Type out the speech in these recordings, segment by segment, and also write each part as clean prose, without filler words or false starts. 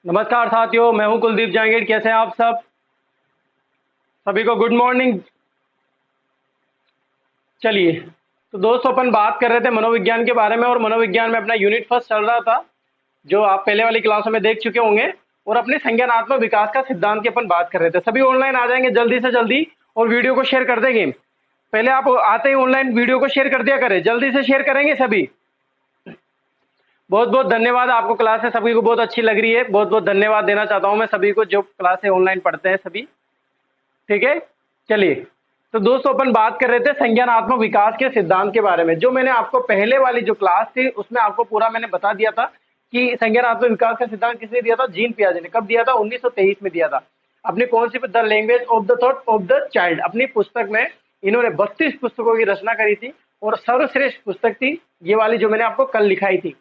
नमस्कार साथियों, मैं हूं कुलदीप जहांगीर। कैसे हैं आप सब? सभी को गुड मॉर्निंग। चलिए, तो दोस्तों अपन बात कर रहे थे मनोविज्ञान के बारे में, और मनोविज्ञान में अपना यूनिट फर्स्ट चल रहा था, जो आप पहले वाली क्लासों में देख चुके होंगे। और अपने संज्ञानात्मक विकास का सिद्धांत की अपन बात कर रहे थे। सभी ऑनलाइन आ जाएंगे जल्दी से जल्दी और वीडियो को शेयर कर देंगे। पहले आप आते ही ऑनलाइन वीडियो को शेयर कर दिया करें, जल्दी से शेयर करेंगे सभी। बहुत बहुत धन्यवाद। आपको क्लासेस सभी को बहुत अच्छी लग रही है, बहुत बहुत धन्यवाद देना चाहता हूं मैं सभी को जो क्लासेस ऑनलाइन पढ़ते हैं सभी। ठीक है, चलिए। तो दोस्तों अपन बात कर रहे थे संज्ञानात्मक विकास के सिद्धांत के बारे में, जो मैंने आपको पहले वाली जो क्लास थी उसमें आपको पूरा मैंने बता दिया था कि संज्ञानात्मक विकास का सिद्धांत किसने दिया था? जीन पियाजे ने। कब दिया था? 1923 में दिया था। अपनी कौन see the language of the thought of the child, अपनी पुस्तक में इन्होंने 32 पुस्तकों की रचना करी थी, और सर्वश्रेष्ठ पुस्तक थी ये वाली जो मैंने आपको कल लिखाई थी।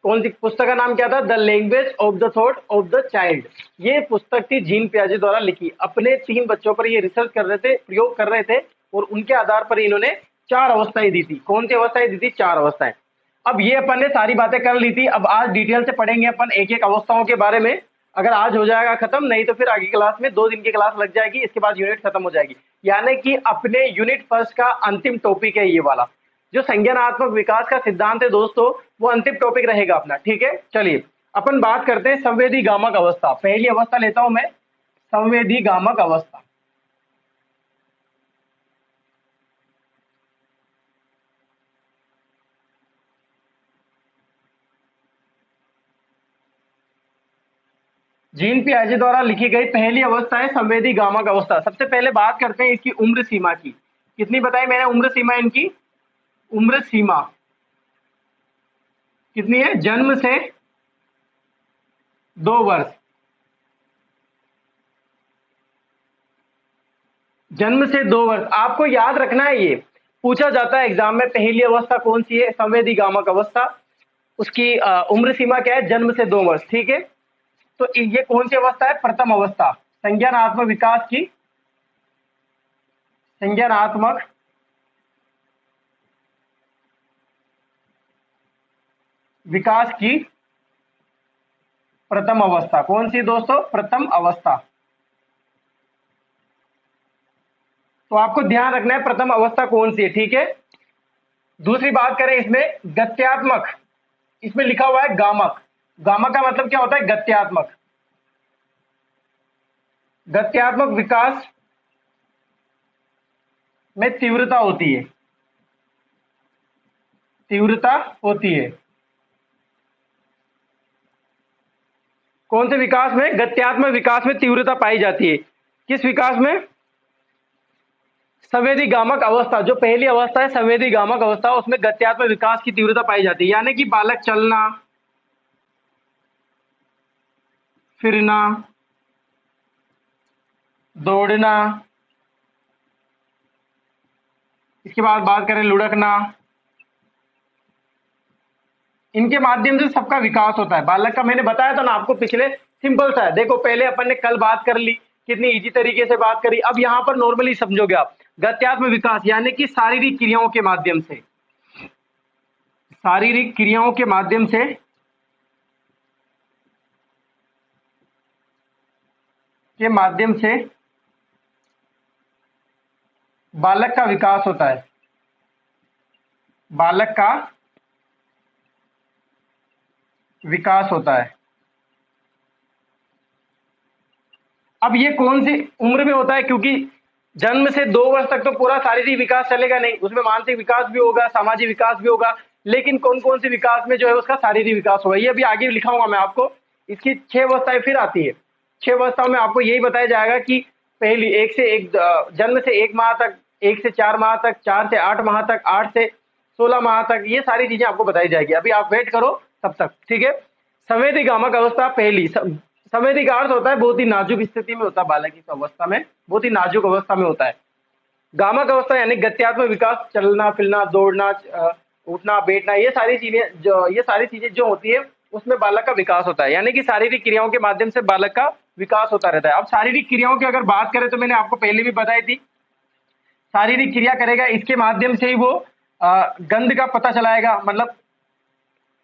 कौन सी पुस्तक का नाम क्या था? The language of the thought of the child. ये पुस्तक थी जीन पियाजे द्वारा लिखी। अपने 3 बच्चों पर ये रिसर्च कर रहे थे, प्रयोग कर रहे थे, और उनके आधार पर इन्होंने 4 अवस्थाएं दी थी। कौन सी अवस्थाएं दी थी? 4 अवस्थाएं। अब ये अपन ने सारी बातें कर ली थी। अब आज डिटेल से पढ़ेंगे अपन एक एक अवस्थाओं के बारे में। अगर आज हो जाएगा खत्म, नहीं तो फिर आगे क्लास में 2 दिन की क्लास लग जाएगी, इसके बाद यूनिट खत्म हो जाएगी। यानी कि अपने यूनिट फर्स्ट का अंतिम टॉपिक है ये वाला, जो संज्ञानात्मक विकास का सिद्धांत है दोस्तों, वो अंतिम टॉपिक रहेगा अपना। ठीक है, चलिए अपन बात करते हैं संवेदी गामक अवस्था। पहली अवस्था लेता हूं मैं, संवेदी गामक अवस्था। जीन पियाजे द्वारा लिखी गई पहली अवस्था है संवेदी गामक अवस्था। सबसे पहले बात करते हैं इसकी उम्र सीमा की। कितनी बताई मैंने उम्र सीमा इनकी? उम्र सीमा कितनी है? जन्म से 2 वर्ष। जन्म से 2 वर्ष आपको याद रखना है। ये पूछा जाता है एग्जाम में, पहली अवस्था कौन सी है? संवेदी गामक अवस्था। उसकी उम्र सीमा क्या है? जन्म से 2 वर्ष। ठीक है, तो ये कौन सी अवस्था है? प्रथम अवस्था संज्ञानात्मक विकास की। संज्ञानात्मक विकास की प्रथम अवस्था कौन सी दोस्तों? प्रथम अवस्था। तो आपको ध्यान रखना है प्रथम अवस्था कौन सी है। ठीक है, दूसरी बात करें इसमें गत्यात्मक। इसमें लिखा हुआ है गामक। गामक का मतलब क्या होता है? गत्यात्मक। गत्यात्मक विकास में तीव्रता होती है, तीव्रता होती है। कौन से विकास में? गत्यात्मक विकास में तीव्रता पाई जाती है। किस विकास में? संवेदी गामक अवस्था। जो पहली अवस्था है संवेदी गामक अवस्था, उसमें गत्यात्मक विकास की तीव्रता पाई जाती है। यानी कि बालक चलना फिरना, दौड़ना, इसके बाद बात करें लुढ़कना, इनके माध्यम से सबका विकास होता है बालक का। मैंने बताया था ना आपको पिछले, सिंपल सा है। देखो पहले अपन ने कल बात कर ली, कितनी इजी तरीके से बात करी। अब यहां पर नॉर्मली समझोगे आप। गत्यात्मक विकास यानी कि शारीरिक क्रियाओं के माध्यम से, शारीरिक क्रियाओं के माध्यम से बालक का विकास होता है। बालक का विकास होता है। अब ये कौन सी उम्र में होता है? क्योंकि जन्म से 2 वर्ष तक तो पूरा शारीरिक विकास चलेगा नहीं, उसमें मानसिक विकास भी होगा, सामाजिक विकास भी होगा। लेकिन कौन कौन से विकास में जो है उसका शारीरिक विकास होगा, ये अभी आगे लिखाऊंगा मैं आपको। इसकी 6 अवस्थाएं फिर आती है। 6 अवस्थाओं में आपको यही बताया जाएगा कि पहली 1 से 1, जन्म से 1 माह तक, 1 से 4 माह तक, 4 से 8 माह तक, 8 से 16 माह तक, ये सारी चीजें आपको बताई जाएगी। अभी आप वेट करो तब तक। ठीक है, संवेदी गामक अवस्था पहली। संवेदी का अर्थ होता है बहुत ही नाजुक स्थिति में होता है बालक इस अवस्था में, बहुत ही नाजुक अवस्था में होता है। गामक अवस्था यानी गत्यात्मक विकास, चलना फिरना, दौड़ना, उठना बैठना, ये सारी चीजें जो होती है उसमें बालक का विकास होता है। यानी कि शारीरिक क्रियाओं के माध्यम से बालक का विकास होता रहता है। अब शारीरिक क्रियाओं की अगर बात करें तो मैंने आपको पहले भी बताई थी, शारीरिक क्रिया करेगा इसके माध्यम से ही वो गंध का पता चलाएगा। मतलब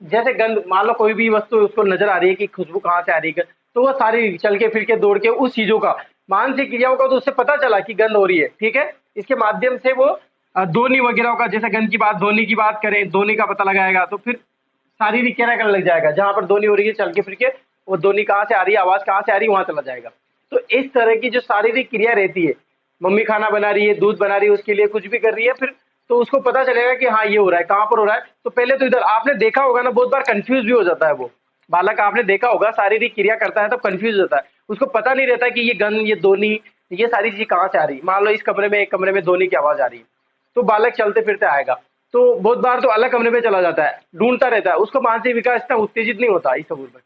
जैसे गंध, मान लो कोई भी वस्तु उसको नजर आ रही है कि खुशबू कहाँ से आ रही है, तो वो सारी चल के फिर के दौड़ के उस चीजों का मानसिक क्रियाओं का तो उससे पता चला कि गंध हो रही है, ठीक है। इसके माध्यम से वो ध्वनि वगैरह का, जैसे गंध की बात, ध्वनि की बात करें, ध्वनि का पता लगाएगा, तो फिर शारीरिक क्रिया करने लग जाएगा, जहां पर ध्वनि हो रही है चल के फिर के वो ध्वनि कहाँ से आ रही है, आवाज कहाँ से आ रही है, वहां चला जाएगा। तो इस तरह की जो शारीरिक क्रिया रहती है, मम्मी खाना बना रही है, दूध बना रही है, उसके लिए कुछ भी कर रही है, फिर तो उसको पता चलेगा कि हाँ ये हो रहा है, कहाँ पर हो रहा है। तो पहले तो इधर आपने देखा होगा ना, बहुत बार कंफ्यूज भी हो जाता है वो बालक, आपने देखा होगा शारीरिक क्रिया करता है तो कंफ्यूज हो जाता है, उसको पता नहीं रहता कि ये गंध, ये ध्वनि, ये सारी चीजें कहाँ से आ रही है। मान लो इस कमरे में, एक कमरे में ध्वनि की आवाज आ रही है, तो बालक चलते फिरते आएगा, तो बहुत बार तो अलग कमरे में चला जाता है, ढूंढता रहता है, उसका मानसिक विकास इतना उत्तेजित नहीं होता इस उम्र में।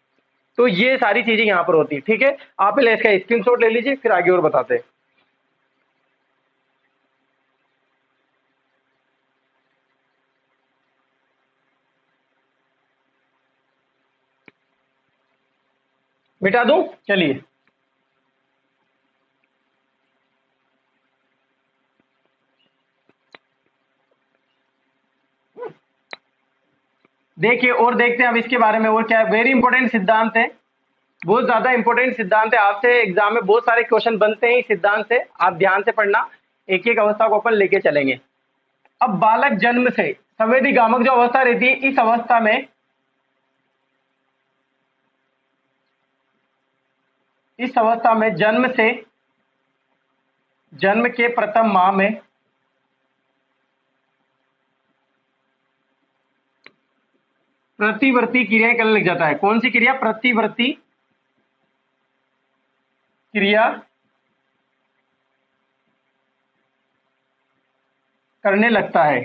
तो ये सारी चीजें यहाँ पर होती है, ठीक है। आप पहले इसका स्क्रीनशॉट ले लीजिए, फिर आगे और बताते हैं। मिटा दूं, चलिए। देखिए और देखते हैं अब इसके बारे में और क्या है। वेरी इंपॉर्टेंट सिद्धांत है, बहुत ज्यादा इंपॉर्टेंट सिद्धांत है, आपसे एग्जाम में बहुत सारे क्वेश्चन बनते हैं इस सिद्धांत से, आप ध्यान से पढ़ना। एक एक अवस्था को अपन लेके चलेंगे। अब बालक जन्म से संवेदी गामक जो अवस्था रहती है, इस अवस्था में जन्म के प्रथम माह में प्रतिवर्ती क्रियाएं करने लग जाता है। कौन सी क्रिया? प्रतिवर्ती क्रिया करने लगता है।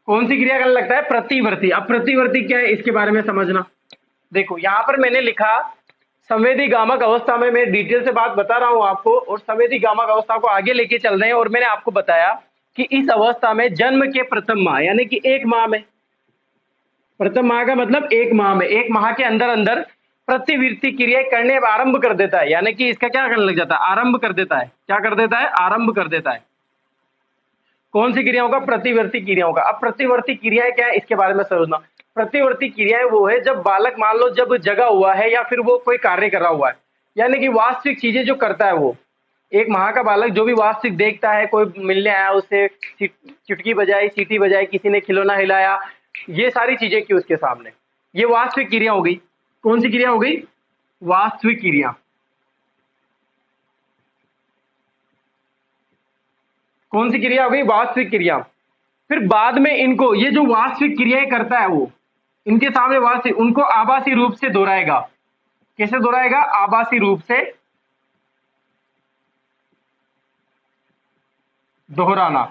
कौन सी क्रिया करने लगता है? प्रतिवर्ती। अब प्रतिवर्ती क्या है इसके बारे में समझना। देखो यहां पर मैंने लिखा संवेदी गामक अवस्था में, मैं डिटेल से बात बता रहा हूं आपको, और संवेदी गामक अवस्था को आगे लेके चल रहे हैं। और मैंने आपको बताया कि इस अवस्था में जन्म के प्रथम माह यानी कि एक माह में, प्रथम माह का मतलब एक माह में, एक माह के अंदर अंदर प्रतिवृत्ति क्रिया करने आरंभ कर देता है, यानी कि इसका क्या करने लग जाता है? आरंभ कर देता है। क्या कर देता है? आरंभ कर देता है। कौन सी क्रियाओं का? प्रतिवर्ती क्रियाओं का। अब प्रतिवर्ती क्रियाएं क्या है इसके बारे में समझना। प्रतिवर्ती क्रियाएं वो है जब बालक मान लो जब जगा हुआ है या फिर वो कोई कार्य कर रहा हुआ है, यानी कि वास्तविक चीजें जो करता है वो, एक माह का बालक जो भी वास्तविक देखता है, कोई मिलने आया उससे चुटकी बजाई, सीटी बजाई, किसी ने खिलौना हिलाया, ये सारी चीजें की उसके सामने, ये वास्तविक क्रिया हो गई। कौन सी क्रिया हो गई? वास्तविक क्रिया। कौन सी क्रिया हो गई? वास्तविक क्रिया। फिर बाद में इनको, ये जो वास्तविक क्रियाएं करता है वो, इनके सामने वास्तविक, उनको आभासी रूप से दोहराएगा। कैसे दोहराएगा? आभासी रूप से दोहराना।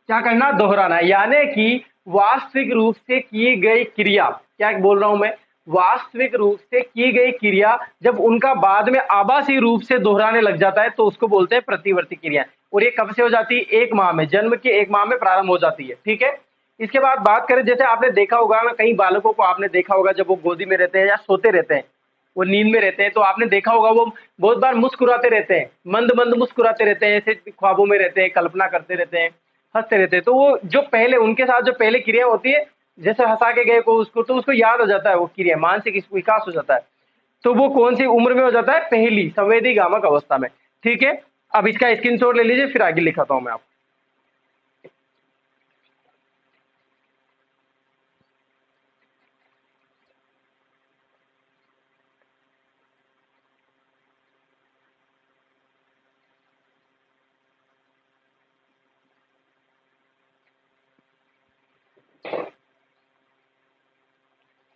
क्या करना? दोहराना। यानी कि वास्तविक रूप से की गई क्रिया, क्या बोल रहा हूं मैं, वास्तविक रूप से की गई क्रिया जब उनका बाद में आभासी रूप से दोहराने लग जाता है तो उसको बोलते हैं प्रतिवर्ती क्रिया। और ये कब से हो जाती है? एक माह में, जन्म के एक माह में प्रारंभ हो जाती है, ठीक है। इसके बाद बात करें, जैसे आपने देखा होगा ना, कई बालकों को आपने देखा होगा जब वो गोदी में रहते हैं या सोते रहते हैं, वो नींद में रहते हैं, तो आपने देखा होगा वो बहुत बार मुस्कुराते रहते हैं, मंद मंद मुस्कुराते रहते हैं, ऐसे ख्वाबों में रहते हैं, कल्पना करते रहते हैं, हंसते रहते हैं। तो वो जो पहले उनके साथ जो पहले क्रिया होती है, जैसे हंसा के गए को उसको, तो उसको याद हो जाता है, वो क्रिया, मानसिक विकास हो जाता है। तो वो कौन सी उम्र में हो जाता है? पहली संवेदी गामक अवस्था में, ठीक है। अब इसका स्क्रीनशॉट ले लीजिए, फिर आगे लिखाता हूं मैं आपको।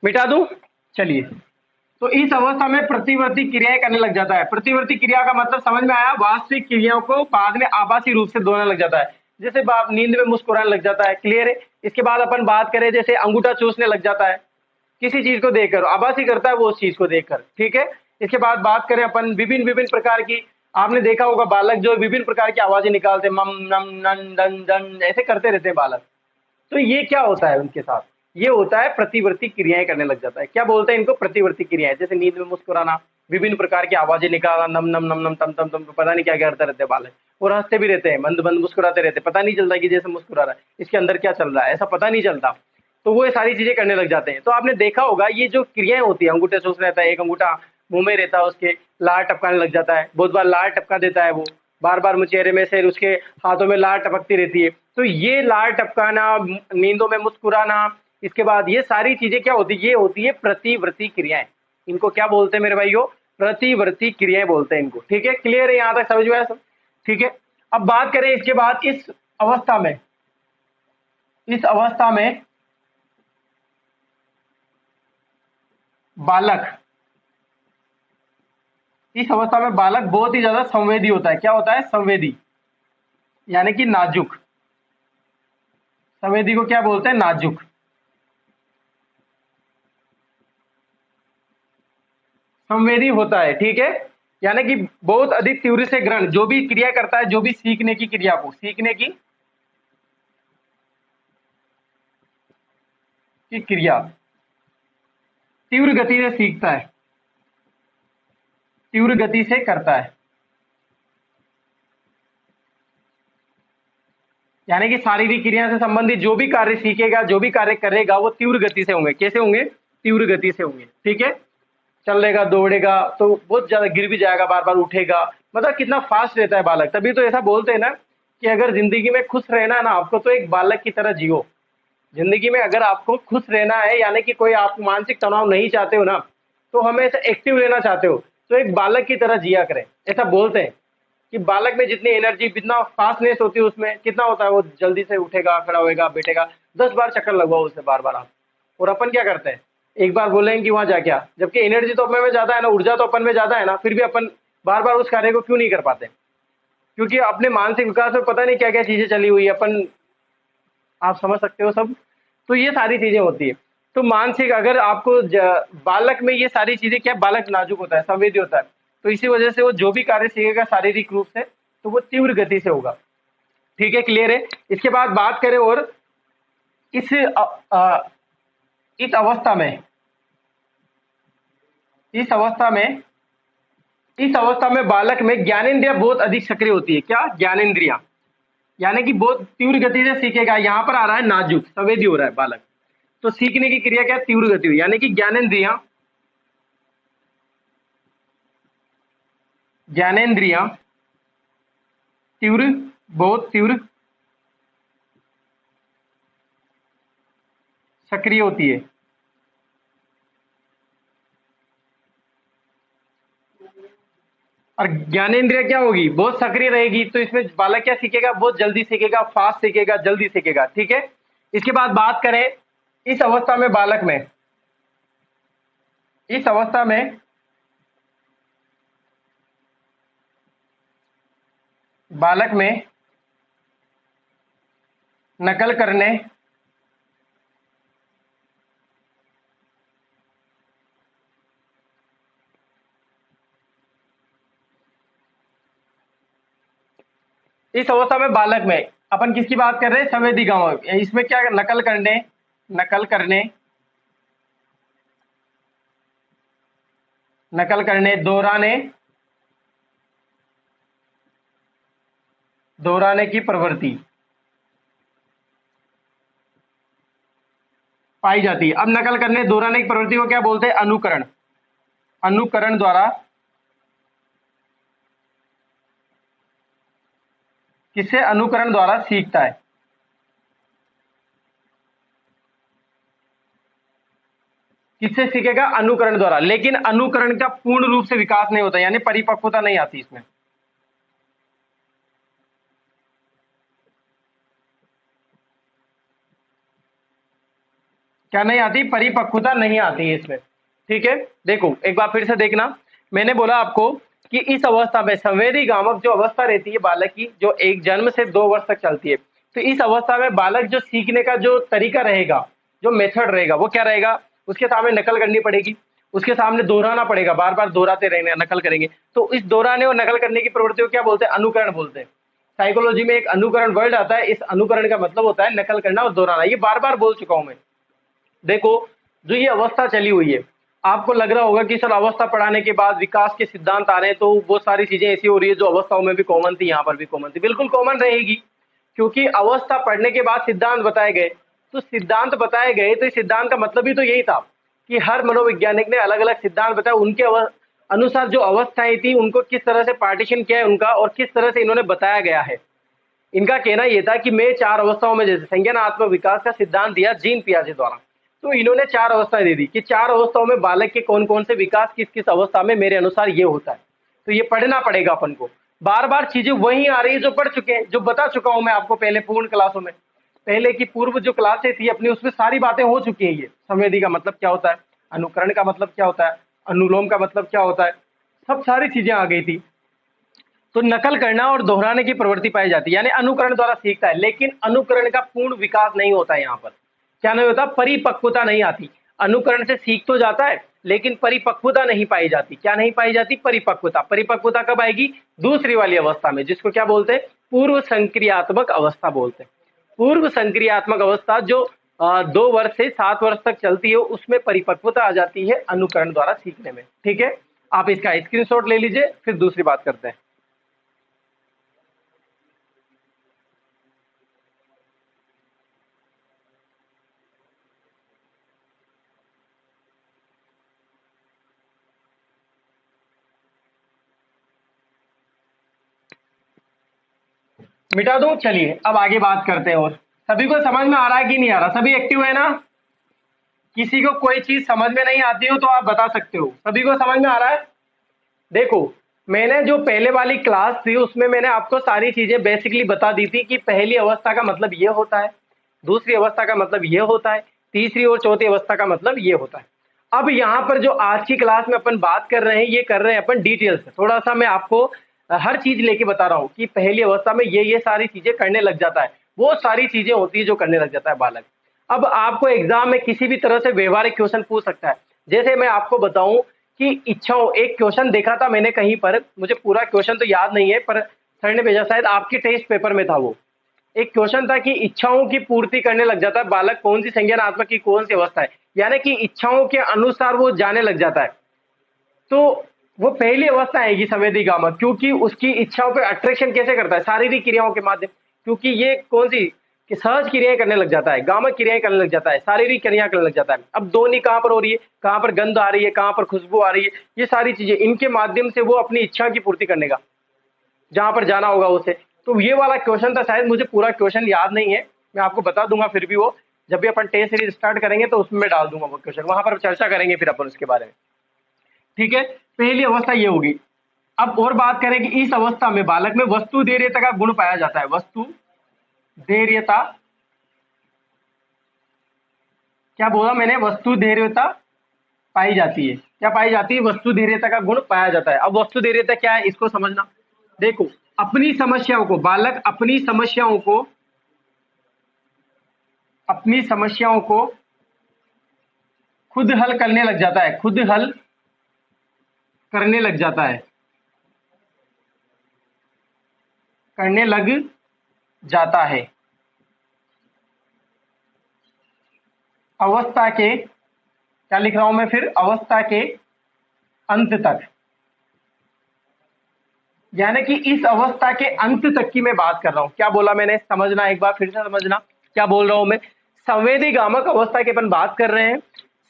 मिटा दूं, चलिए। तो इस अवस्था में प्रतिवर्ती क्रियाएं करने लग जाता है। प्रतिवर्ती क्रिया का मतलब समझ में आया? वास्तविक क्रियाओं को बाद में आभासी रूप से दोहराने लग जाता है। जैसे बाप नींद में मुस्कुराने लग जाता है, क्लियर है। इसके बाद अपन बात करें, जैसे अंगूठा चूसने लग जाता है, किसी चीज को देखकर आभासी करता है वो उस चीज को देखकर, ठीक है। इसके बाद बात करें अपन विभिन्न विभिन्न प्रकार की, आपने देखा होगा बालक जो विभिन्न प्रकार की आवाजें निकालते हैं, मम नम नन दन दन, ऐसे करते रहते हैं बालक। तो ये क्या होता है उनके साथ? ये होता है प्रतिवर्ती क्रियाएं करने लग जाता है। क्या बोलते हैं इनको? प्रतिवर्ती क्रियाएं। जैसे नींद में मुस्कुराना, विभिन्न प्रकार की आवाजें निकालना, नम नम नम नम तम तम तम, पता नहीं क्या क्या करते रहते हैं बालक, और हंसते भी रहते हैं, मंद मंद मुस्कुराते रहते हैं, पता नहीं चलता कि जैसे मुस्कुरा रहा है इसके अंदर क्या चल रहा है, ऐसा पता नहीं चलता। तो वो ये सारी चीजें करने लग जाते हैं। तो आपने देखा होगा ये जो क्रियाएं होती है, अंगूठे चूस रहता है, एक अंगूठा मुंह में रहता है उसके, लार टपकाने लग जाता है, बहुत बार लार टपका देता है वो, बार बार चेहरे में से उसके हाथों में लार टपकती रहती है। तो ये लार टपकाना, नींदों में मुस्कुराना, इसके बाद ये सारी चीजें क्या होती है, ये होती है प्रतिवर्ती क्रियाएं। इनको क्या बोलते हैं मेरे भाइयों, प्रतिवर्ती क्रियाएं बोलते हैं इनको। ठीक है, क्लियर है यहां तक, समझ में आया सब? ठीक है, अब बात करें इसके बाद इस अवस्था में बालक बहुत ही ज्यादा संवेदी होता है। क्या होता है? संवेदी, यानी कि नाजुक। संवेदी को क्या बोलते हैं? नाजुक। संवेदी होता है, ठीक है, यानी कि बहुत अधिक तीव्र से ग्रहण, जो भी क्रिया करता है, जो भी सीखने की क्रिया को, सीखने की क्रिया तीव्र गति से सीखता है, तीव्र गति से करता है, यानी कि शारीरिक क्रिया से संबंधित जो भी कार्य सीखेगा, जो भी कार्य करेगा, वो तीव्र गति से होंगे। कैसे होंगे? तीव्र गति से होंगे। ठीक है, चलेगा, दौड़ेगा तो बहुत ज्यादा गिर भी जाएगा, बार बार उठेगा, मतलब कितना फास्ट रहता है बालक। तभी तो ऐसा बोलते हैं ना कि अगर जिंदगी में खुश रहना है ना आपको, तो एक बालक की तरह जियो। जिंदगी में अगर आपको खुश रहना है, यानी कि कोई आप मानसिक तनाव नहीं चाहते हो ना, तो हमेशा एक्टिव रहना चाहते हो, तो एक बालक की तरह जिया करें। ऐसा बोलते हैं कि बालक में जितनी एनर्जी, जितना फास्टनेस होती है उसमें, कितना होता है, वो जल्दी से उठेगा, खड़ा होएगा, बैठेगा। 10 बार चक्कर लगवाओ उसे, बार बार आप। और अपन क्या करते हैं, एक बार बोलेंगे कि वहां जा क्या, जबकि एनर्जी तो अपन में ज्यादा है ना, ऊर्जा तो अपन में ज्यादा है ना, फिर भी अपन बार बार उस कार्य को क्यों नहीं कर पाते? क्योंकि अपने मानसिक विकास में पता नहीं क्या क्या चीजें चली हुई है अपन, आप समझ सकते हो सब। तो ये सारी चीजें होती है। तो मानसिक, अगर आपको बालक में ये सारी चीजें, क्या, बालक नाजुक होता है, संवेदी होता है, तो इसी वजह से वो जो भी कार्य सीखेगा शारीरिक रूप से, तो वो तीव्र गति से होगा। ठीक है, क्लियर है? इसके बाद बात करें, और इस इस अवस्था में इस अवस्था में इस अवस्था में बालक में ज्ञानेंद्रिया बहुत अधिक सक्रिय होती है। क्या? ज्ञानेंद्रिया, यानी कि बहुत तीव्र गति से सीखेगा। यहां पर आ रहा है नाजुक, संवेदी हो रहा है बालक, तो सीखने की क्रिया क्या? तीव्र गति हुई, यानी कि ज्ञानेंद्रिया तीव्र, बहुत तीव्र सक्रिय होती है। और ज्ञानेंद्रिया क्या होगी? बहुत सक्रिय रहेगी। तो इसमें बालक क्या सीखेगा? बहुत जल्दी सीखेगा, फास्ट सीखेगा, जल्दी सीखेगा। ठीक है, इसके बाद बात करें, इस अवस्था में बालक में इस अवस्था में बालक में नकल करने इस अवस्था में बालक में अपन किसकी बात कर रहे हैं? संवेदिकाओं। इसमें क्या? नकल करने, दोहराने की प्रवृत्ति पाई जाती है। अब नकल करने, दोहराने की प्रवृत्ति को क्या बोलते हैं? अनुकरण। अनुकरण द्वारा, किससे? अनुकरण द्वारा सीखता है। किससे सीखेगा? अनुकरण द्वारा। लेकिन अनुकरण का पूर्ण रूप से विकास नहीं होता, यानी परिपक्वता नहीं आती इसमें। क्या नहीं आती? परिपक्वता नहीं आती है इसमें। ठीक है, देखो एक बार फिर से देखना, मैंने बोला आपको कि इस अवस्था में संवेदी गामक जो अवस्था रहती है बालक की, जो एक जन्म से 2 वर्ष तक चलती है, तो इस अवस्था में बालक जो सीखने का जो तरीका रहेगा, जो मेथड रहेगा, वो क्या रहेगा? उसके सामने नकल करनी पड़ेगी, उसके सामने दोहराना पड़ेगा, बार बार दोहराते रहेंगे, नकल करेंगे। तो इस दोहराने और नकल करने की प्रवृत्ति को क्या बोलते हैं? अनुकरण बोलते हैं। साइकोलॉजी में एक अनुकरण वर्ड आता है। इस अनुकरण का मतलब होता है नकल करना और दोहराना। ये बार बार बोल चुका हूं मैं। देखो, जो ये अवस्था चली हुई है, आपको लग रहा होगा कि सर अवस्था पढ़ाने के बाद विकास के सिद्धांत आ रहे हैं, तो वो सारी चीजें ऐसी हो रही है जो अवस्थाओं में भी कॉमन थी, यहाँ पर भी कॉमन थी। बिल्कुल कॉमन रहेगी, क्योंकि अवस्था पढ़ने के बाद सिद्धांत बताए गए। तो सिद्धांत बताए गए तो इस सिद्धांत का मतलब ही तो यही था कि हर मनोवैज्ञानिक ने अलग अलग सिद्धांत बताया, उनके अनुसार जो अवस्थाएं थी उनको किस तरह से पार्टीशन किया है उनका, और किस तरह से इन्होंने बताया गया है। इनका कहना यह था कि मैं 4 अवस्थाओं में, जैसे संज्ञानात्मक विकास का सिद्धांत दिया जीन पियाजे द्वारा, तो इन्होंने 4 अवस्थाएं दे दी कि 4 अवस्थाओं में बालक के कौन कौन से विकास किस किस अवस्था में मेरे अनुसार ये होता है। तो ये पढ़ना पड़ेगा अपन को। बार बार चीजें वही आ रही है जो पढ़ चुके हैं, जो बता चुका हूं मैं आपको पहले पूर्ण क्लासों में, पहले की पूर्व जो क्लासें थी अपनी, उसमें सारी बातें हो चुकी हैं। ये संवेदी का मतलब क्या होता है, अनुकरण का मतलब क्या होता है, अनुलोम का मतलब क्या होता है, सब सारी चीजें आ गई थी। तो नकल करना और दोहराने की प्रवृत्ति पाई जाती है, यानी अनुकरण द्वारा सीखता है, लेकिन अनुकरण का पूर्ण विकास नहीं होता है। यहाँ पर क्या नहीं होता, परिपक्वता नहीं आती। अनुकरण से सीख तो जाता है, लेकिन परिपक्वता नहीं पाई जाती। क्या नहीं पाई जाती, परिपक्वता। परिपक्वता कब आएगी, दूसरी वाली अवस्था में, जिसको क्या बोलते हैं, पूर्व संक्रियात्मक अवस्था बोलते हैं। पूर्व संक्रियात्मक अवस्था जो 2 वर्ष से 7 वर्ष तक चलती है, उसमें परिपक्वता आ जाती है अनुकरण द्वारा सीखने में। ठीक है, आप इसका स्क्रीनशॉट ले लीजिए, फिर दूसरी बात करते हैं। मिटा दूं, चलिए अब आगे बात करते हैं। और सभी को समझ में आ रहा है कि नहीं आ रहा, सभी एक्टिव है ना? किसी को कोई चीज समझ में नहीं आती हो तो आप बता सकते हो। सभी को समझ में आ रहा है? देखो, मैंने जो पहले वाली क्लास थी उसमें मैंने आपको सारी चीजें बेसिकली बता दी थी कि पहली अवस्था का मतलब ये होता है, दूसरी अवस्था का मतलब ये होता है, तीसरी और चौथी अवस्था का मतलब ये होता है। अब यहाँ पर जो आज की क्लास में अपन बात कर रहे हैं, ये कर रहे हैं अपन डिटेल से। थोड़ा सा मैं आपको हर चीज लेके बता रहा हूँ कि पहली अवस्था में ये सारी चीजें करने लग जाता है, वो सारी चीजें होती है जो करने लग जाता है बालक। अब आपको एग्जाम में किसी भी तरह से व्यवहारिक क्वेश्चन पूछ सकता है। जैसे मैं आपको बताऊं कि इच्छाओं, एक क्वेश्चन देखा था मैंने कहीं पर, मुझे पूरा क्वेश्चन तो याद नहीं है, पर सर ने भेजा, शायद आपके टेस्ट पेपर में था वो। एक क्वेश्चन था कि इच्छाओं की पूर्ति करने लग जाता है बालक, कौन सी संज्ञानात्मक की कौन सी अवस्था है, यानी कि इच्छाओं के अनुसार वो जाने लग जाता है। तो वो पहली अवस्था आएगी संवेदी गामक, क्योंकि उसकी इच्छाओं पे अट्रैक्शन कैसे करता है, शारीरिक क्रियाओं के माध्यम, क्योंकि ये कौन सी कि सहज क्रियाएं करने लग जाता है, गामक क्रियाएं करने लग जाता है, शारीरिक क्रिया करने लग जाता है। अब ध्वनि कहाँ पर हो रही है, कहाँ पर गंध आ रही है, कहाँ पर खुशबू आ रही है, ये सारी चीजें इनके माध्यम से वो अपनी इच्छा की पूर्ति करने का जहां पर जाना होगा उसे। तो ये वाला क्वेश्चन था, शायद मुझे पूरा क्वेश्चन याद नहीं है, मैं आपको बता दूंगा। फिर भी वो जब भी अपन टेस्ट सीरीज स्टार्ट करेंगे तो उसमें मैं डाल दूंगा वो क्वेश्चन, वहां पर चर्चा करेंगे फिर अपन उसके बारे में। ठीक है, पहली अवस्था ये होगी। अब और बात करें कि इस अवस्था में बालक में वस्तु धैर्यता का गुण पाया जाता है। वस्तु धैर्यता, क्या बोला मैंने, वस्तु धैर्यता पाई जाती है। क्या पाई जाती है, वस्तु धैर्यता का गुण पाया जाता है। अब वस्तु धैर्यता क्या है, इसको समझना। देखो, अपनी समस्याओं को बालक अपनी समस्याओं को खुद हल करने लग जाता है, खुद हल करने लग जाता है, करने लग जाता है अवस्था के, क्या लिख रहा हूं मैं फिर, अवस्था के अंत तक। यानी कि इस अवस्था के अंत तक की मैं बात कर रहा हूं। क्या बोला मैंने, समझना, एक बार फिर से समझना क्या बोल रहा हूं मैं। संवेदी गामक अवस्था की अपन बात कर रहे हैं।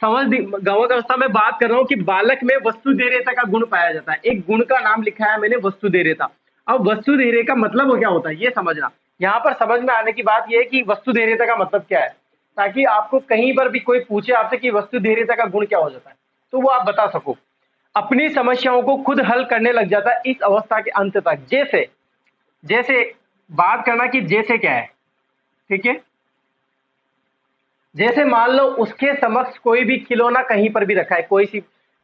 संवेदी गामक अवस्था में बात कर रहा हूं कि बालक में वस्तु धैर्यता का गुण पाया जाता है। एक गुण का नाम लिखा है मैंने, वस्तु धैर्यता। अब वस्तु धैर्य का मतलब क्या होता है ये समझना। यहाँ पर समझ में आने की बात यह है कि वस्तु धैर्यता का मतलब क्या है, ताकि आपको कहीं पर भी कोई पूछे आपसे कि वस्तु धैर्यता का गुण क्या हो जाता है, तो वो आप बता सको। अपनी समस्याओं को खुद हल करने लग जाता है इस अवस्था के अंत तक। जैसे जैसे बात करना कि जैसे क्या है, ठीक है। जैसे मान लो उसके समक्ष कोई भी खिलौना कहीं पर भी रखा है, कोई सी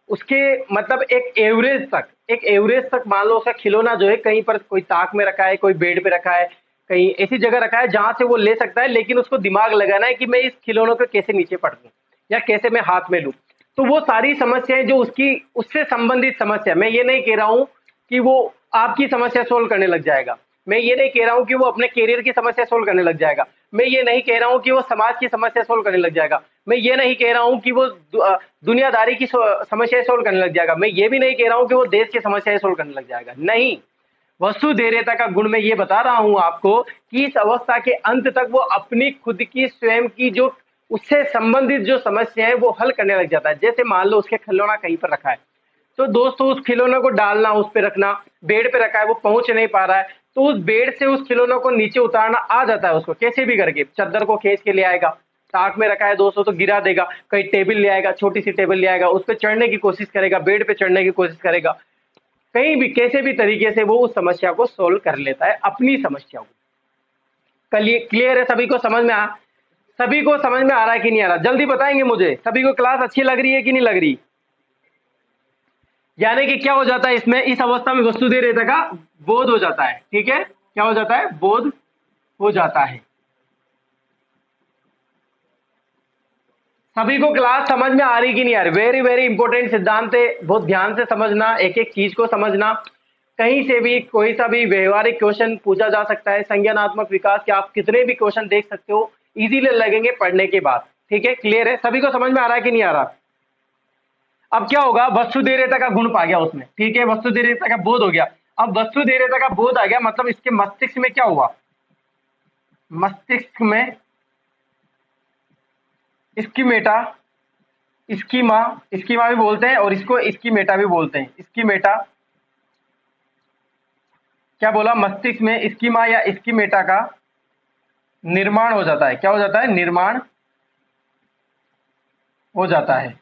उसके मतलब एक एवरेज तक मान लो उसका खिलौना जो है कहीं पर कोई ताक में रखा है, कोई बेड पे रखा है, कहीं ऐसी जगह रखा है जहां से वो ले सकता है, लेकिन उसको दिमाग लगाना है कि मैं इस खिलौनों को कैसे नीचे पढ़ दूं या कैसे मैं हाथ में लूं। तो वो सारी समस्याएं जो उसकी उससे संबंधित समस्या, मैं ये नहीं कह रहा हूं कि वो आपकी समस्या सोल्व करने लग जाएगा, मैं ये नहीं कह रहा हूं कि वो अपने करियर की समस्या सोल्व करने लग जाएगा, मैं ये नहीं कह रहा हूं कि वो समाज की समस्या सोल्व करने लग जाएगा। मैं ये नहीं कह रहा हूँ कि वो दुनियादारी की समस्याएं सोल्व करने लग जाएगा, मैं ये भी नहीं कह रहा हूँ कि वो देश की समस्याएं सोल्व करने लग जाएगा, नहीं। वसुधैर्यता का गुण मैं ये बता रहा हूं आपको कि इस अवस्था के अंत तक वो अपनी खुद की स्वयं की जो उससे संबंधित जो समस्या है वो हल करने लग जाता है। जैसे मान लो उसके खिलौना कहीं पर रखा है, तो दोस्तों उस खिलौने को डालना, उस पे रखना, बेड पे रखा है, वो पहुंच नहीं पा रहा है, तो उस बेड से उस खिलौने को नीचे उतारना आ जाता है उसको, कैसे भी करके चादर को खींच के ले आएगा, ताक में रखा है दोस्तों तो गिरा देगा, कहीं टेबल ले आएगा, छोटी सी टेबल ले आएगा, उस पर चढ़ने की कोशिश करेगा, बेड पे चढ़ने की कोशिश करेगा, कहीं भी कैसे भी तरीके से वो उस समस्या को सोल्व कर लेता है, अपनी समस्या को। क्लियर है? सभी को समझ में सभी को समझ में आ रहा है कि नहीं आ रहा? जल्दी बताएंगे मुझे, सभी को क्लास अच्छी लग रही है कि नहीं लग रही? यानी कि क्या हो जाता है इसमें, इस अवस्था में वस्तुधैर्यता का बोध हो जाता है, ठीक है? क्या हो जाता है? बोध हो जाता है। सभी को क्लास समझ में आ रही कि नहीं आ रही? वेरी वेरी इंपॉर्टेंट सिद्धांत है, बहुत ध्यान से समझना, एक एक चीज को समझना। कहीं से भी कोई सा भी व्यवहारिक क्वेश्चन पूछा जा सकता है, संज्ञानात्मक विकास के आप कितने भी क्वेश्चन देख सकते हो, इजीली लगेंगे पढ़ने के बाद, ठीक है? क्लियर है? सभी को समझ में आ रहा है कि नहीं आ रहा? अब क्या होगा, वस्तुधैर्यता का गुण पा गया उसमें, ठीक है? वस्तुधैर्यता का बोध हो गया। अब वस्तुधैर्यता का बोध आ गया, मतलब इसके मस्तिष्क में क्या हुआ? मस्तिष्क में स्कीमेटा, स्कीमा, स्कीमा भी बोलते हैं और इसको स्कीमेटा भी बोलते हैं। स्कीमेटा, क्या बोला? मस्तिष्क में स्कीमा या स्कीमेटा का निर्माण हो जाता है। क्या हो जाता है? निर्माण हो जाता है।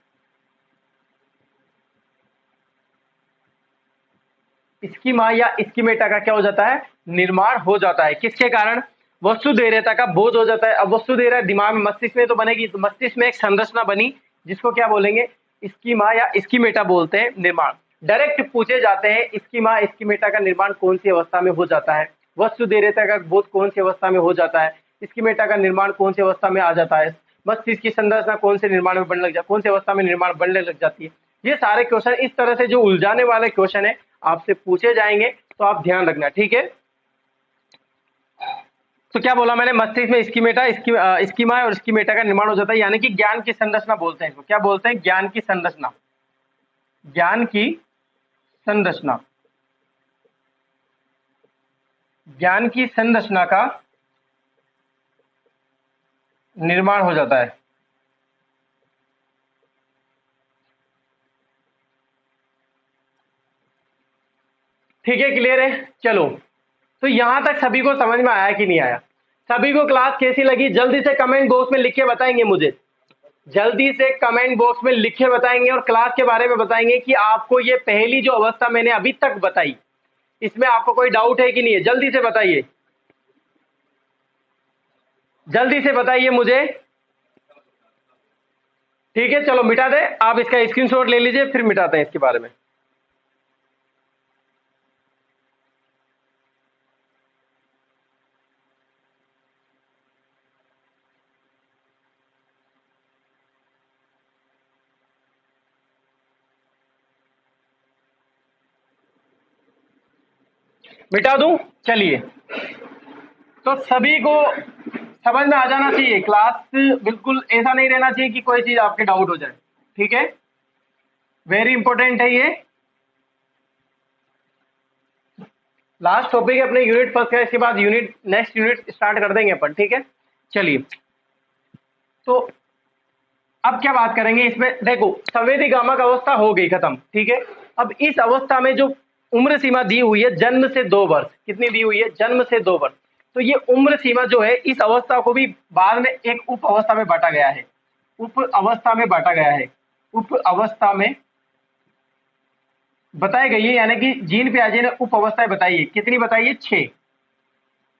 स्कीमा या स्कीमेटा का क्या हो जाता है? निर्माण हो जाता है। किसके कारण? वस्तुधैर्यता का बोध हो जाता है। अब वस्तुधैर्य दिमाग में, मस्तिष्क में तो बनेगी, तो मस्तिष्क में एक संरचना बनी जिसको क्या बोलेंगे? स्कीमा या स्कीमेटा बोलते हैं। निर्माण डायरेक्ट पूछे जाते हैं, स्कीमा स्कीमेटा का निर्माण कौन सी अवस्था में हो जाता है, वस्तुधैर्यता का बोध कौन सी अवस्था में हो जाता है, स्कीमेटा का निर्माण कौन सी अवस्था में आ जाता है, मस्तिष्क की संरचना कौन से निर्माण में बनने लग जाती, कौन सी अवस्था में निर्माण बनने लग जाती है। ये सारे क्वेश्चन इस तरह से जो उलझाने वाले क्वेश्चन है आपसे पूछे जाएंगे, तो आप ध्यान रखना, ठीक है? तो क्या बोला मैंने? मस्तिष्क में स्कीमेटा, स्कीमा और स्कीमेटा का निर्माण हो जाता है, यानी कि ज्ञान की संरचना बोलते हैं इसको। क्या बोलते हैं? ज्ञान की संरचना। ज्ञान की संरचना, ज्ञान की संरचना का निर्माण हो जाता है। ठीक है, क्लियर है? चलो, तो यहां तक सभी को समझ में आया कि नहीं आया? सभी को क्लास कैसी लगी? जल्दी से कमेंट बॉक्स में लिख के बताएंगे मुझे, जल्दी से कमेंट बॉक्स में लिख के बताएंगे और क्लास के बारे में बताएंगे कि आपको ये पहली जो अवस्था मैंने अभी तक बताई, इसमें आपको कोई डाउट है कि नहीं है? जल्दी से बताइए, जल्दी से बताइए मुझे। ठीक है, चलो मिटा दे, आप इसका स्क्रीनशॉट ले लीजिए, फिर मिटाते हैं इसके बारे में। मिटा दूं? चलिए, तो सभी को समझ में आ जाना चाहिए, क्लास बिल्कुल ऐसा नहीं रहना चाहिए कि कोई चीज आपके डाउट हो जाए, ठीक है? वेरी इंपॉर्टेंट है ये। लास्ट टॉपिक है अपने यूनिट फर्स्ट का, इसके बाद यूनिट नेक्स्ट यूनिट स्टार्ट कर देंगे अपन, ठीक है? चलिए, तो अब क्या बात करेंगे इसमें? देखो, संवेदी गामक अवस्था हो गई खत्म, ठीक है? अब इस अवस्था में जो उम्र सीमा दी हुई है, जन्म से 2 वर्ष, कितनी दी हुई है? जन्म से 2 वर्ष। तो ये उम्र सीमा जो है, इस अवस्था को भी बाद में एक उप अवस्था में बांटा गया है, उप अवस्था में बांटा गया है, उप अवस्था में बताई गई है, यानी कि जीन पियाजे ने उप अवस्थाएं बताई है। कितनी बताई है? 6।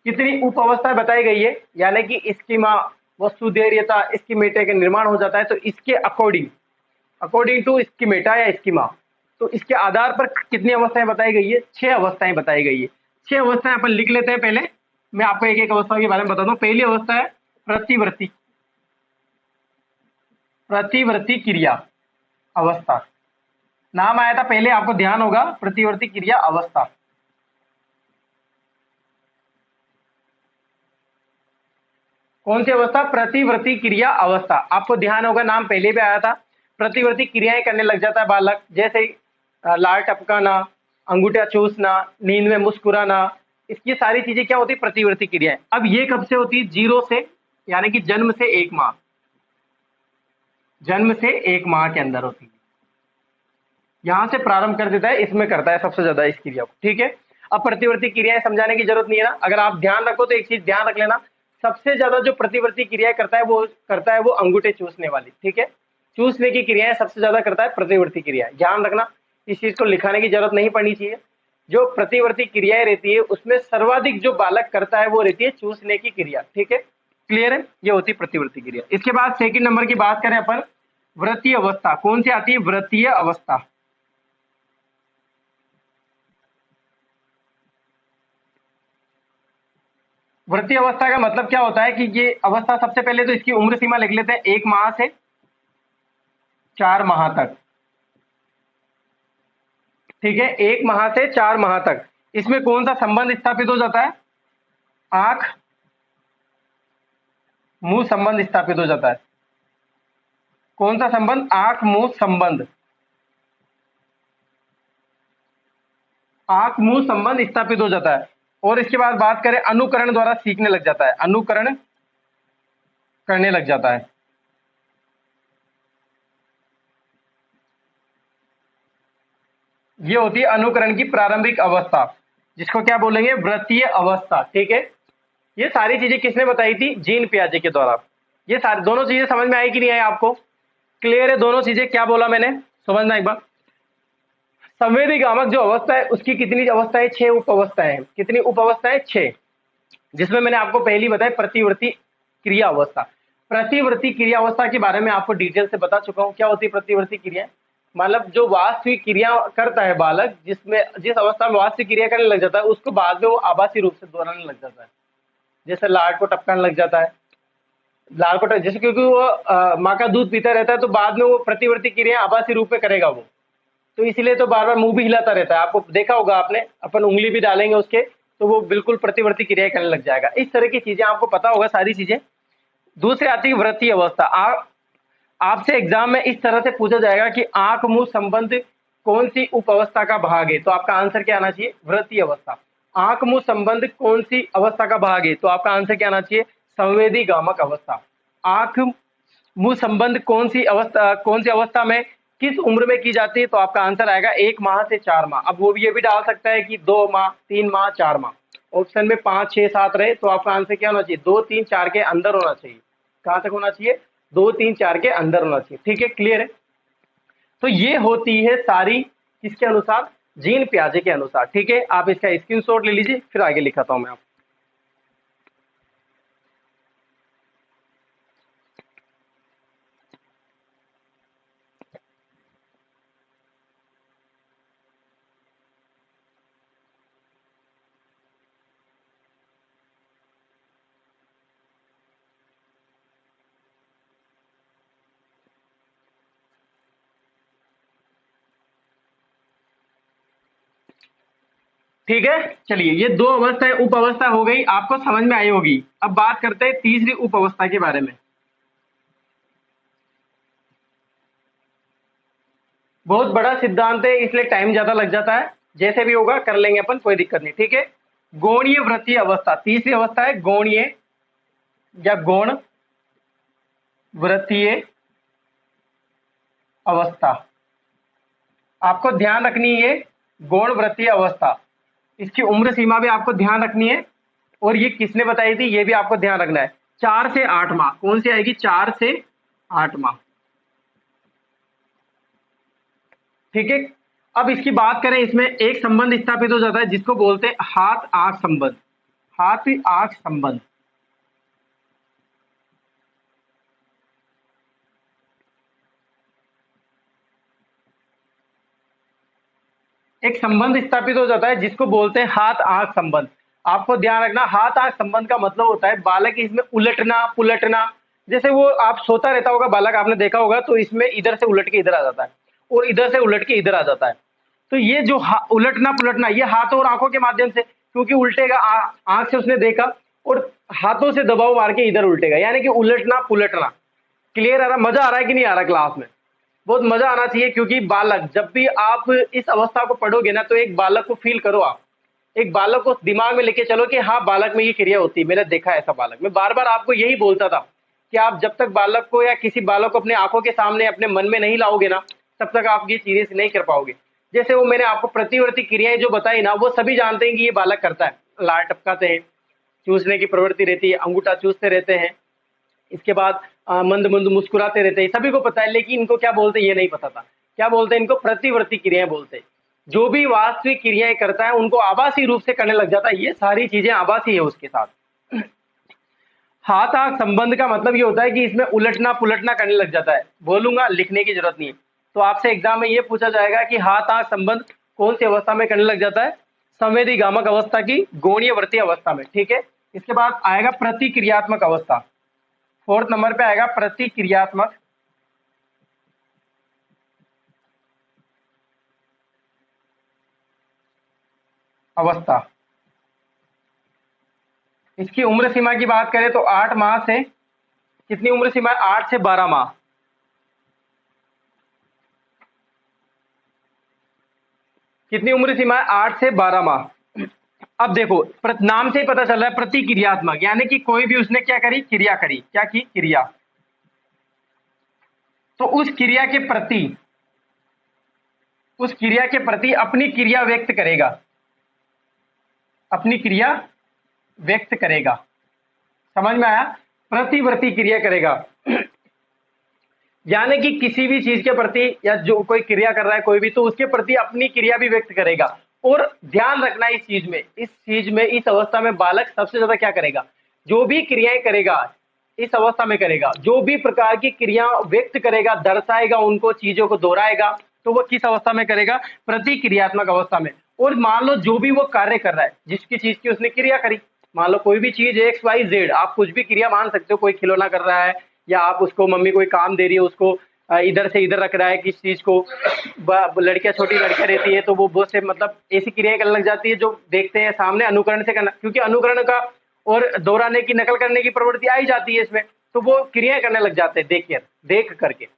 कितनी उप अवस्थाएं बताई गई है? यानी कि स्कीमा, वस्तुधैर्यता, स्कीमेटा का निर्माण हो जाता है, तो इसके अकॉर्डिंग, अकॉर्डिंग टू स्कीमेटा या स्कीमा, तो इसके आधार पर कितनी अवस्थाएं बताई गई है? 6 अवस्थाएं बताई गई है। 6 अवस्थाएं अपन लिख लेते हैं। पहले मैं आपको एक एक अवस्था के बारे में बताता हूँ। पहली अवस्था है प्रतिवर्ती, प्रतिवर्ती क्रिया अवस्था। नाम आया था पहले, आपको ध्यान होगा, प्रतिवर्ती क्रिया अवस्था। कौन सी अवस्था? प्रतिवर्ती क्रिया अवस्था। आपको ध्यान होगा, नाम पहले भी आया था। प्रतिवर्ती क्रियाएं करने लग जाता है बालक, जैसे लार टपकाना, अंगूठा चूसना, नींद में मुस्कुराना, इसकी सारी चीजें क्या होती है? प्रतिवर्ती क्रियाएं। अब ये कब से होती है? 0 से, यानी कि जन्म से 1 माह, जन्म से 1 माह के अंदर होती है। यहां से प्रारंभ कर देता है, इसमें करता है सबसे ज्यादा इस क्रिया को। ठीक है, अब प्रतिवर्ती क्रियाएं समझाने की जरूरत नहीं है ना। अगर आप ध्यान रखो तो एक चीज ध्यान रख लेना, सबसे ज्यादा जो प्रतिवर्ती क्रियाएं करता है वो अंगूठे चूसने वाली। ठीक है, चूसने की क्रियाएं सबसे ज्यादा करता है प्रतिवर्ती क्रिया। ध्यान रखना, इस चीज को लिखाने की जरूरत नहीं पड़नी चाहिए। जो प्रतिवर्ती क्रियाएं रहती है उसमें सर्वाधिक जो बालक करता है वो रहती है चूसने की क्रिया। ठीक है, क्लियर है? ये होती है प्रतिवर्ती क्रिया। इसके बाद सेकंड नंबर की बात करें अपन, व्रतीय अवस्था। कौन सी आती है? व्रतीय अवस्था। व्रतीय अवस्था का मतलब क्या होता है कि ये अवस्था, सबसे पहले तो इसकी उम्र सीमा लिख लेते हैं, 1 माह से 4 माह तक। ठीक है, 1 माह से 4 माह तक इसमें कौन सा संबंध स्थापित हो जाता है? आंख मुंह संबंध स्थापित हो जाता है। कौन सा संबंध? आंख मुंह संबंध। आंख मुंह संबंध स्थापित हो जाता है। और इसके बाद बात करें, अनुकरण द्वारा सीखने लग जाता है, अनुकरण करने लग जाता है। ये होती है अनुकरण की प्रारंभिक अवस्था, जिसको क्या बोलेंगे? व्रतीय अवस्था। ठीक है, ये सारी चीजें किसने बताई थी? जीन पियाजे के द्वारा। ये सारी दोनों चीजें समझ में आई कि नहीं आई आपको? क्लियर है दोनों चीजें? क्या बोला मैंने, समझना एक बार। संवेदी गामक जो अवस्था है उसकी कितनी अवस्थाएं? 6 उप अवस्थाएं हैं। कितनी उप अवस्थाएं? 6, जिसमें मैंने आपको पहली बताई प्रतिवर्ती क्रिया अवस्था। प्रतिवर्ती क्रिया अवस्था के बारे में आपको डिटेल से बता चुका हूं। क्या होती है प्रतिवर्ती क्रिया? मतलब जो वास्तविक क्रिया करता है बालक, जिस अवस्था में वास्तविक क्रिया करने लग जाता है उसको बाद में वो आभासी रूप से दोहराने लग जाता है। जैसे लार को टपकाने लग जाता है, लार को जैसे, क्योंकि वो माँ का दूध पीता रहता है तो बाद में वो प्रतिवर्ती क्रिया आभासी रूप में करेगा वो, तो इसीलिए तो बार बार मुंह भी हिलाता रहता है। आपको देखा होगा आपने, अपन उंगली भी डालेंगे उसके तो वो बिल्कुल प्रतिवर्ती क्रिया करने लग जाएगा। इस तरह की चीजें आपको पता होगा सारी चीजें। दूसरी आती है व्रतीय अवस्था। आपसे एग्जाम में इस तरह से पूछा जाएगा कि आंख मुंह संबंध कौन सी उप अवस्था का भाग है, तो आपका आंसर क्या आना चाहिए? व्रतीय अवस्था। आंख मुंह संबंध कौन सी अवस्था का भाग है, तो आपका आंसर क्या आना चाहिए? संवेदी गामक अवस्था। आंख मुंह संबंध कौन सी अवस्था में किस उम्र में की जाती है, तो आपका आंसर आएगा 1 माह से 4 माह। अब वो भी ये भी डाल सकता है कि 2 माह, 3 माह, 4 माह। ऑप्शन में 5, 6, 7 रहे तो आपका आंसर क्या होना चाहिए? 2, 3, 4 के अंदर होना चाहिए। कहां तक होना चाहिए? 2, 3, 4 के अंदर होना चाहिए। ठीक है, क्लियर है? तो ये होती है सारी किसके अनुसार? जीन पियाजे के अनुसार। ठीक है, आप इसका स्क्रीनशॉट ले लीजिए, फिर आगे लिखाता हूं मैं आपको। ठीक है, चलिए, ये 2 अवस्थाएं उप अवस्था हो गई, आपको समझ में आई होगी। अब बात करते हैं तीसरी उप अवस्था के बारे में। बहुत बड़ा सिद्धांत है इसलिए टाइम ज्यादा लग जाता है, जैसे भी होगा कर लेंगे अपन, कोई दिक्कत नहीं। ठीक है, गौणीय व्रतीय अवस्था। तीसरी अवस्था है गौणीय या गौण व्रतीय अवस्था। आपको ध्यान रखनी है गौण व्रतीय अवस्था, इसकी उम्र सीमा भी आपको ध्यान रखनी है, और ये किसने बताई थी ये भी आपको ध्यान रखना है। 4 से 8 माह। कौन सी आएगी? 4 से 8 माह। ठीक है, अब इसकी बात करें, इसमें एक संबंध स्थापित हो जाता है जिसको बोलते हैं हाथ आंख संबंध। हाथ आंख संबंध। एक संबंध स्थापित हो जाता है जिसको बोलते हैं हाथ आंख संबंध। आपको ध्यान रखना, हाथ आंख संबंध का मतलब होता है बालक इसमें उलटना पुलटना। जैसे वो आप सोता रहता होगा बालक, आपने देखा होगा, तो इसमें इधर से उलट के इधर आ जाता है और इधर से उलट के इधर आ जाता है। तो ये जो उलटना पुलटना, ये हाथों और आंखों के माध्यम से, क्योंकि उल्टेगा, आंख से उसने देखा, और हाथों से दबाव मार के इधर उल्टेगा, यानी कि उलटना पुलटना। क्लियर आ रहा, मजा आ रहा है कि नहीं आ रहा क्लास में? बहुत मजा आना चाहिए, क्योंकि बालक, जब भी आप इस अवस्था को पढ़ोगे ना, तो एक बालक को फील करो आप, एक बालक को दिमाग में लेके चलो कि हाँ, बालक में ये क्रिया होती है, मैंने देखा है ऐसा बालक। मैं बार बार आपको यही बोलता था कि आप जब तक बालक को या किसी बालक को अपने आंखों के सामने अपने मन में नहीं लाओगे ना, तब तक आप ये चीजें नहीं कर पाओगे। जैसे वो मैंने आपको प्रतिवर्ती क्रियाएं जो बताई ना, वो सभी जानते हैं कि ये बालक करता है। लार टपकाते हैं, चूसने की प्रवृत्ति रहती है, अंगूठा चूसते रहते हैं, इसके बाद मंद मंद मुस्कुराते रहते हैं, सभी को पता है। लेकिन इनको क्या बोलते हैं ये नहीं पता था। क्या बोलते हैं इनको? प्रतिवर्ती क्रियाएं बोलते हैं। जो भी वास्तविक क्रियाएं करता है उनको आभासी रूप से करने लग जाता है, ये सारी चीजें आभासी है उसके साथ। हाथ आंख संबंध का मतलब ये होता है कि इसमें उलटना पुलटना करने लग जाता है। बोलूंगा, लिखने की जरूरत नहीं है। तो आपसे एग्जाम में ये पूछा जाएगा कि हाथ आंख संबंध कौन सी अवस्था में करने लग जाता है? संवेदी गामक अवस्था की गोणीय वर्तीय अवस्था में, ठीक है। इसके बाद आएगा प्रतिक्रियात्मक अवस्था, 4th नंबर पे आएगा प्रतिक्रियात्मक अवस्था। इसकी उम्र सीमा की बात करें तो 8 माह से कितनी उम्र सीमा है? 8 से 12 माह। कितनी उम्र सीमा है? 8 से 12 माह। अब देखो, नाम से ही पता चल रहा है प्रतिक्रियात्मक, यानी कि कोई भी उसने क्या करी? क्रिया करी। क्या की? क्रिया। तो उस क्रिया के प्रति अपनी क्रिया व्यक्त करेगा, अपनी क्रिया व्यक्त करेगा। समझ में आया? प्रतिवर्ती क्रिया करेगा। यानी कि किसी भी चीज के प्रति, या जो कोई क्रिया कर रहा है कोई भी, तो उसके प्रति अपनी क्रिया भी व्यक्त करेगा। और ध्यान रखना इस चीज में इस अवस्था में बालक सबसे ज्यादा क्या करेगा? जो भी क्रियाएं करेगा इस अवस्था में करेगा, जो भी प्रकार की क्रिया व्यक्त करेगा, दर्शाएगा, उनको चीजों को दोहराएगा, तो वो किस अवस्था में करेगा? प्रतिक्रियात्मक अवस्था में। और मान लो जो भी वो कार्य कर रहा है, जिसकी चीज की उसने क्रिया करी, मान लो कोई भी चीज एक्स वाई जेड, आप कुछ भी क्रिया मान सकते हो। कोई खिलौना कर रहा है, या आप उसको, मम्मी कोई काम दे रही है, उसको इधर से इधर रख रहा है किस चीज को। लड़कियां, छोटी लड़कियां रहती है, तो वो बहुत से मतलब ऐसी क्रियाएं करने लग जाती है जो देखते हैं सामने, अनुकरण से करना, क्योंकि अनुकरण का और दोहराने की, नकल करने की प्रवृत्ति आई जाती है इसमें। तो वो क्रियाएं करने लग जाते हैं देख करके।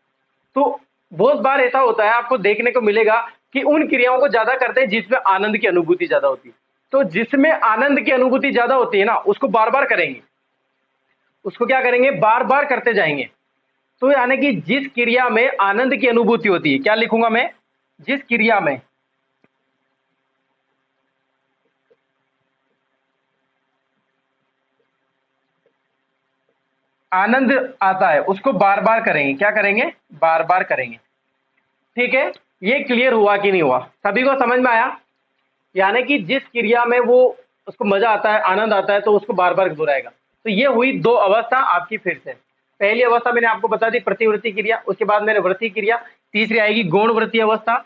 तो बहुत बार ऐसा होता है, आपको देखने को मिलेगा कि उन क्रियाओं को ज्यादा करते हैं जिसमें आनंद की अनुभूति ज्यादा होती है। तो जिसमें आनंद की अनुभूति ज्यादा होती है ना, उसको बार बार करेंगे, उसको क्या करेंगे? बार बार करते जाएंगे। तो यानी कि जिस क्रिया में आनंद की अनुभूति होती है, क्या लिखूंगा मैं? जिस क्रिया में आनंद आता है, उसको बार बार करेंगे। क्या करेंगे? बार बार करेंगे। ठीक है, ये क्लियर हुआ कि नहीं हुआ? सभी को समझ में आया? यानी कि जिस क्रिया में वो, उसको मजा आता है, आनंद आता है, तो उसको बार बार दोहराएगा। तो ये हुई दो अवस्था आपकी। फिर से पहली अवस्था मैंने आपको बता दी, प्रतिवृत्ति क्रिया। उसके बाद मैंने वृत्ति क्रिया। तीसरी आएगी गौण वृत्ति अवस्था,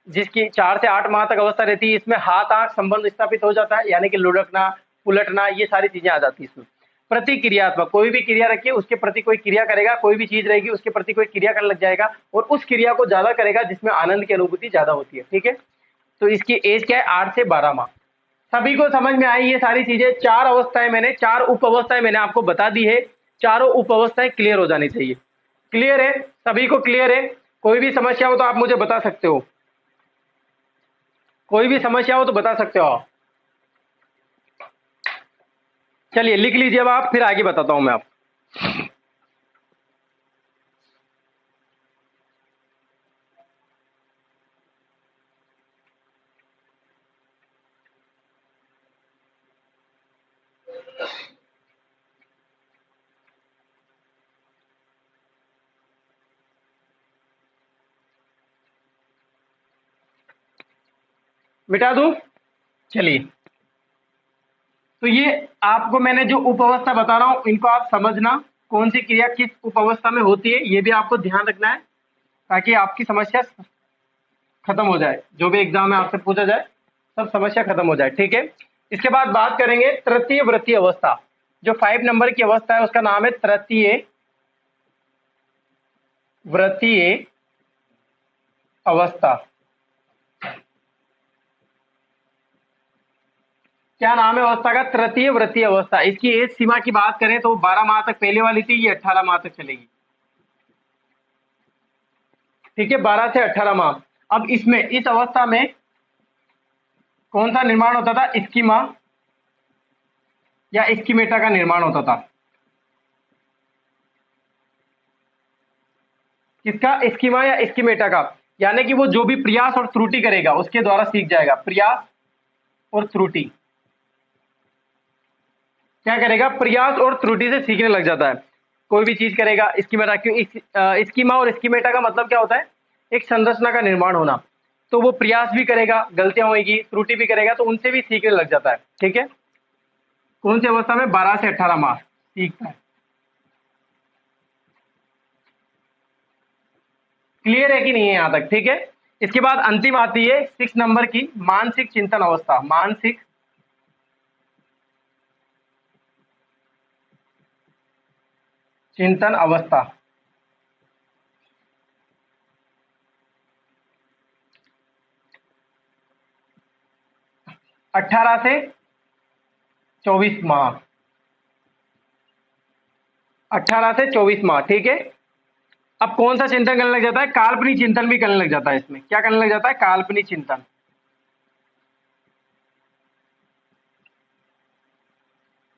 जिसकी 4 से 8 माह तक अवस्था रहती है। इसमें हाथ आंख संबंध स्थापित हो जाता है, यानी कि लुढ़कना पुलटना, ये सारी चीजें आ जाती है इसमें। प्रतिक्रियात्मक, कोई भी क्रिया रखिए, उसके प्रति कोई क्रिया करेगा, कोई भी चीज रहेगी उसके प्रति कोई क्रिया करने लग जाएगा, और उस क्रिया को ज्यादा करेगा जिसमें आनंद की अनुभूति ज्यादा होती है। ठीक है, तो इसकी एज क्या है? 8 से 12 माह। सभी को समझ में आई ये सारी चीजें? 4 अवस्थाएं मैंने, 4 उप अवस्थाएं मैंने आपको बता दी है। चारों उप अवस्थाएं क्लियर हो जानी चाहिए। क्लियर है? सभी को क्लियर है? कोई भी समस्या हो तो आप मुझे बता सकते हो, कोई भी समस्या हो तो बता सकते हो आप। चलिए लिख लीजिए अब आप, फिर आगे बताता हूं मैं आप। मिटा दूं? चलिए, तो ये आपको मैंने जो उप अवस्था बता रहा हूं, इनको आप समझना, कौन सी क्रिया किस उप अवस्था में होती है, ये भी आपको ध्यान रखना है, ताकि आपकी समस्या खत्म हो जाए। जो भी एग्जाम में आपसे पूछा जाए, सब समस्या खत्म हो जाए। ठीक है, इसके बाद बात करेंगे तृतीय वृत्तीय अवस्था। जो 5 नंबर की अवस्था है उसका नाम है तृतीय वृत्तीय अवस्था। क्या नाम है अवस्था का? तृतीय वृत्तीय अवस्था। इसकी एज सीमा की बात करें तो 12 माह तक पहले वाली थी, ये 18 माह तक चलेगी। ठीक है, 12 से 18 माह। अब इसमें इस अवस्था में कौन सा निर्माण होता था? स्कीमा या स्कीमेटा का निर्माण होता था। किसका? स्कीमा या स्कीमेटा का। यानी कि वो जो भी प्रयास और त्रुटि करेगा उसके द्वारा सीख जाएगा। प्रयास और त्रुटि क्या करेगा? प्रयास और त्रुटि से सीखने लग जाता है। कोई भी चीज करेगा स्कीमेटा, क्यों स्कीमा और स्कीमेटा का मतलब क्या होता है? एक संरचना का निर्माण होना। तो वो प्रयास भी करेगा, गलतियां होगी, त्रुटि भी करेगा, तो उनसे भी सीखने लग जाता है। ठीक है, कौन सी अवस्था में? 12 से 18 माह सीखता है। क्लियर है कि नहीं है यहां तक? ठीक है, इसके बाद अंतिम आती है 6 नंबर की मानसिक चिंतन अवस्था। मानसिक चिंतन अवस्था। 18 से 24 माह। 18 से 24 माह। ठीक है, अब कौन सा चिंतन करने लग जाता है? काल्पनिक चिंतन भी करने लग जाता है। इसमें क्या करने लग जाता है? काल्पनिक चिंतन।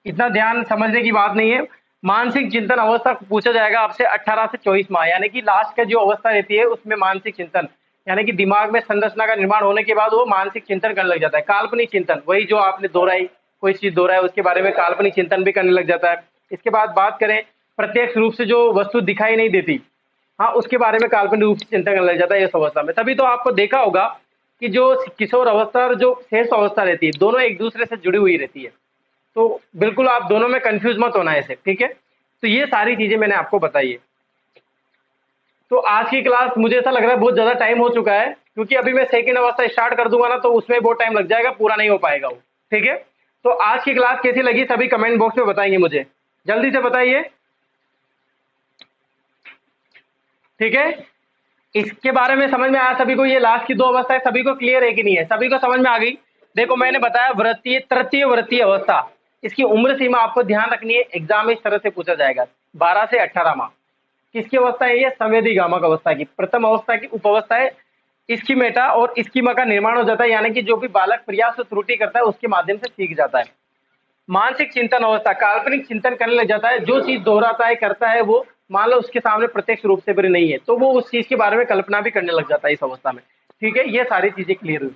इतना ध्यान समझने की बात नहीं है। मानसिक चिंतन अवस्था पूछा जाएगा आपसे 18 से 24 माह, यानी कि लास्ट का जो अवस्था रहती है उसमें मानसिक चिंतन, यानी कि दिमाग में संरचना का निर्माण होने के बाद वो मानसिक चिंतन करने लग जाता है। काल्पनिक चिंतन, वही जो आपने दोहराई, कोई चीज दोहराई उसके बारे में काल्पनिक चिंतन भी करने लग जाता है। इसके बाद बात करें प्रत्यक्ष रूप से जो वस्तु दिखाई नहीं देती, हाँ, उसके बारे में काल्पनिक रूप से चिंतन करने लग जाता है इस अवस्था में। तभी तो आपको देखा होगा कि जो किशोर अवस्था और जो शेष अवस्था रहती है दोनों एक दूसरे से जुड़ी हुई रहती है। तो बिल्कुल आप दोनों में कंफ्यूज मत होना ऐसे। ठीक है, तो ये सारी चीजें मैंने आपको बताई है। तो आज की क्लास मुझे ऐसा लग रहा है बहुत ज्यादा टाइम हो चुका है, क्योंकि अभी मैं सेकंड अवस्था स्टार्ट कर दूंगा ना तो उसमें बहुत टाइम लग जाएगा, पूरा नहीं हो पाएगा वो। ठीक है, तो आज की क्लास कैसी लगी सभी कमेंट बॉक्स में बताएंगे मुझे, जल्दी से बताइए। ठीक है, इसके बारे में समझ में आया सभी को? ये लास्ट की 2 अवस्थाएं सभी को क्लियर है कि नहीं है? सभी को समझ में आ गई? देखो मैंने बताया वृत्तीय तृतीय वृत्तीय अवस्था, इसकी उम्र सीमा आपको ध्यान रखनी है, एग्जाम में इस तरह से पूछा जाएगा। 12 से 18 माह किसकी अवस्था है? ये संवेदी गामक अवस्था की प्रथम अवस्था की उपअवस्था है। स्कीमेटा और स्कीमा का निर्माण हो जाता है, यानी कि जो भी बालक प्रयास और त्रुटि करता है उसके माध्यम से सीख जाता है। मानसिक चिंतन अवस्था, काल्पनिक चिंतन करने लग जाता है, जो चीज दोहराता है करता है वो मान लो उसके सामने प्रत्यक्ष रूप से भी नहीं है तो वो उस चीज के बारे में कल्पना भी करने लग जाता है इस अवस्था में। ठीक है, ये सारी चीजें क्लियर हुई,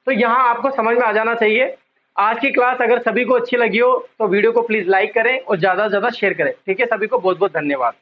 तो यहाँ आपको समझ में आ जाना चाहिए। आज की क्लास अगर सभी को अच्छी लगी हो तो वीडियो को प्लीज लाइक करें और ज्यादा से ज्यादा शेयर करें। ठीक है, सभी को बहुत बहुत धन्यवाद।